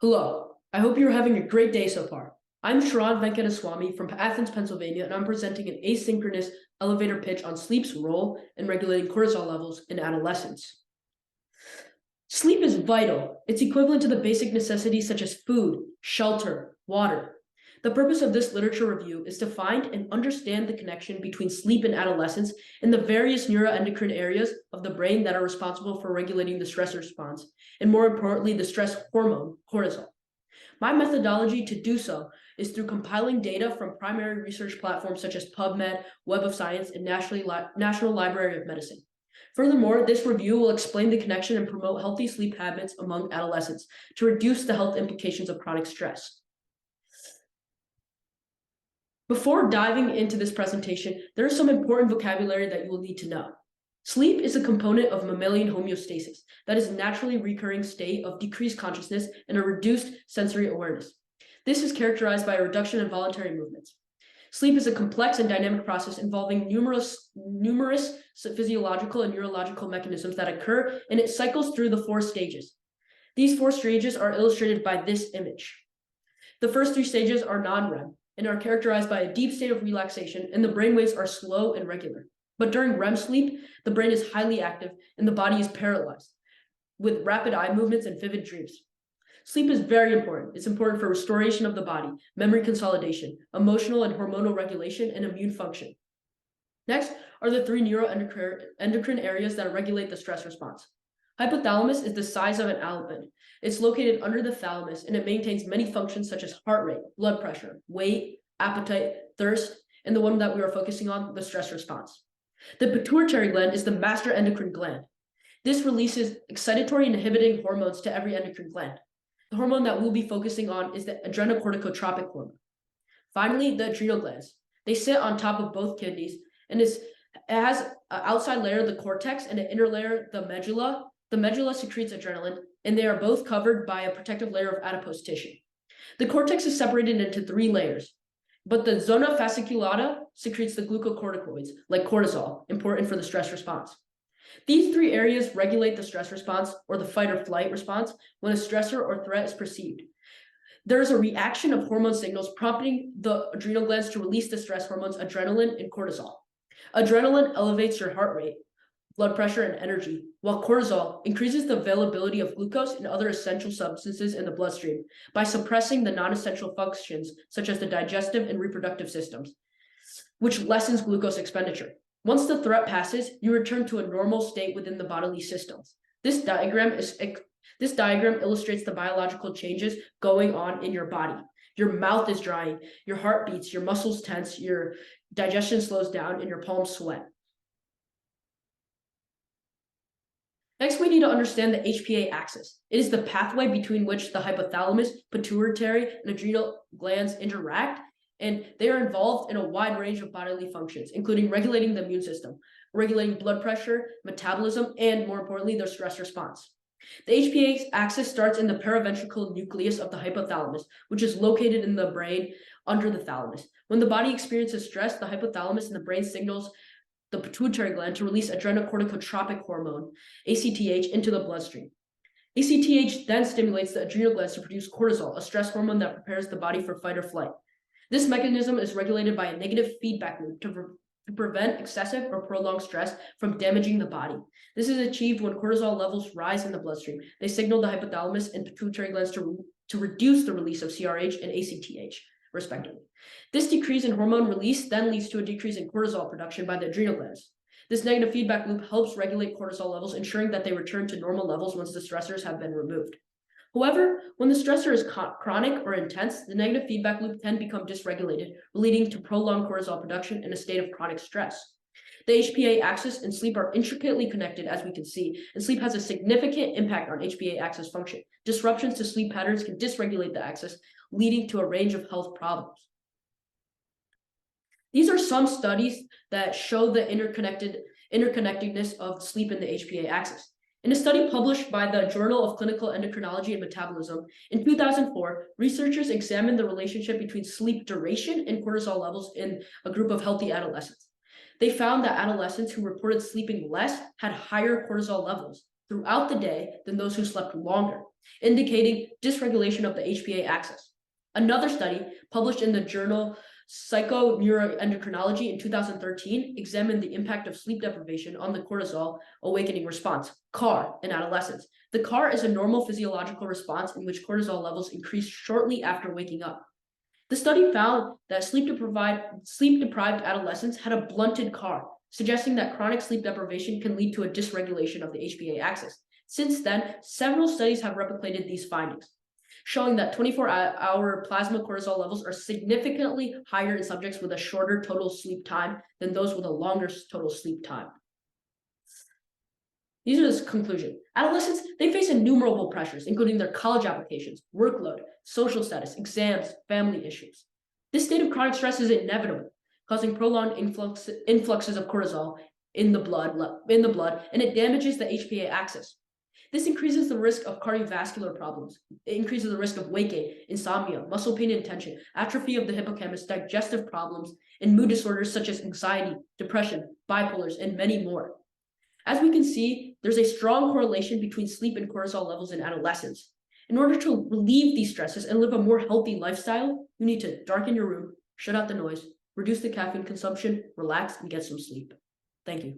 Hello, I hope you're having a great day so far. I'm Charan Venkataswamy from Athens, Pennsylvania, and I'm presenting an asynchronous elevator pitch on sleep's role in regulating cortisol levels in adolescents. Sleep is vital. It's equivalent to the basic necessities such as food, shelter, water. The purpose of this literature review is to find and understand the connection between sleep and adolescence and the various neuroendocrine areas of the brain that are responsible for regulating the stress response, and more importantly, the stress hormone, cortisol. My methodology to do so is through compiling data from primary research platforms such as PubMed, Web of Science, and National Library of Medicine. Furthermore, this review will explain the connection and promote healthy sleep habits among adolescents to reduce the health implications of chronic stress. Before diving into this presentation, there is some important vocabulary that you will need to know. Sleep is a component of mammalian homeostasis, that is a naturally recurring state of decreased consciousness and a reduced sensory awareness. This is characterized by a reduction in voluntary movements. Sleep is a complex and dynamic process involving numerous physiological and neurological mechanisms that occur, and it cycles through the 4 stages. These 4 stages are illustrated by this image. The first 3 stages are non-REM and are characterized by a deep state of relaxation, and the brainwaves are slow and regular. But during REM sleep, the brain is highly active and the body is paralyzed, with rapid eye movements and vivid dreams. Sleep is very important. It's important for restoration of the body, memory consolidation, emotional and hormonal regulation, and immune function. Next are the 3 neuroendocrine areas that regulate the stress response. Hypothalamus is the size of an almond. It's located under the thalamus, and it maintains many functions such as heart rate, blood pressure, weight, appetite, thirst, and the one that we are focusing on, the stress response. The pituitary gland is the master endocrine gland. This releases excitatory and inhibiting hormones to every endocrine gland. The hormone that we'll be focusing on is the adrenocorticotropic hormone. Finally, the adrenal glands. They sit on top of both kidneys, and it has an outside layer, the cortex, and an inner layer, the medulla. The medulla secretes adrenaline, and they are both covered by a protective layer of adipose tissue. The cortex is separated into 3 layers, but the zona fasciculata secretes the glucocorticoids, like cortisol, important for the stress response. These 3 areas regulate the stress response, or the fight or flight response, when a stressor or threat is perceived. There is a reaction of hormone signals prompting the adrenal glands to release the stress hormones adrenaline and cortisol. Adrenaline elevates your heart rate, blood pressure, and energy, while cortisol increases the availability of glucose and other essential substances in the bloodstream by suppressing the non-essential functions such as the digestive and reproductive systems, which lessens glucose expenditure. Once the threat passes, you return to a normal state within the bodily systems. This diagram illustrates the biological changes going on in your body. Your mouth is drying, your heart beats, your muscles tense, your digestion slows down, and your palms sweat. Next, we need to understand the HPA axis. It is the pathway between which the hypothalamus, pituitary, and adrenal glands interact, and they are involved in a wide range of bodily functions, including regulating the immune system, regulating blood pressure, metabolism, and more importantly, their stress response. The HPA axis starts in the paraventricular nucleus of the hypothalamus, which is located in the brain under the thalamus. When the body experiences stress, the hypothalamus and the brain signals the pituitary gland to release adrenocorticotropic hormone, ACTH, into the bloodstream. ACTH then stimulates the adrenal glands to produce cortisol, a stress hormone that prepares the body for fight or flight. This mechanism is regulated by a negative feedback loop to prevent excessive or prolonged stress from damaging the body. This is achieved when cortisol levels rise in the bloodstream. They signal the hypothalamus and pituitary glands to reduce the release of CRH and ACTH, respectively. This decrease in hormone release then leads to a decrease in cortisol production by the adrenal glands. This negative feedback loop helps regulate cortisol levels, ensuring that they return to normal levels once the stressors have been removed. However, when the stressor is chronic or intense, the negative feedback loop can become dysregulated, leading to prolonged cortisol production in a state of chronic stress. The HPA axis and sleep are intricately connected, as we can see, and sleep has a significant impact on HPA axis function. Disruptions to sleep patterns can dysregulate the axis, leading to a range of health problems. These are some studies that show the interconnectedness of sleep in the HPA axis. In a study published by the Journal of Clinical Endocrinology and Metabolism in 2004, researchers examined the relationship between sleep duration and cortisol levels in a group of healthy adolescents. They found that adolescents who reported sleeping less had higher cortisol levels, throughout the day than those who slept longer, indicating dysregulation of the HPA axis. Another study published in the journal Psychoneuroendocrinology in 2013 examined the impact of sleep deprivation on the cortisol awakening response, CAR, in adolescents. The CAR is a normal physiological response in which cortisol levels increase shortly after waking up. The study found that sleep-deprived adolescents had a blunted CAR, suggesting that chronic sleep deprivation can lead to a dysregulation of the HPA axis. Since then, several studies have replicated these findings, showing that 24-hour plasma cortisol levels are significantly higher in subjects with a shorter total sleep time than those with a longer total sleep time. These are the conclusion. Adolescents, they face innumerable pressures, including their college applications, workload, social status, exams, family issues. This state of chronic stress is inevitable, causing prolonged influxes of cortisol in the blood, and it damages the HPA axis. This increases the risk of cardiovascular problems. It increases the risk of weight gain, insomnia, muscle pain and tension, atrophy of the hippocampus, digestive problems, and mood disorders such as anxiety, depression, bipolars, and many more. As we can see, there's a strong correlation between sleep and cortisol levels in adolescents. In order to relieve these stresses and live a more healthy lifestyle, you need to darken your room, shut out the noise, reduce the caffeine consumption, relax, and get some sleep. Thank you.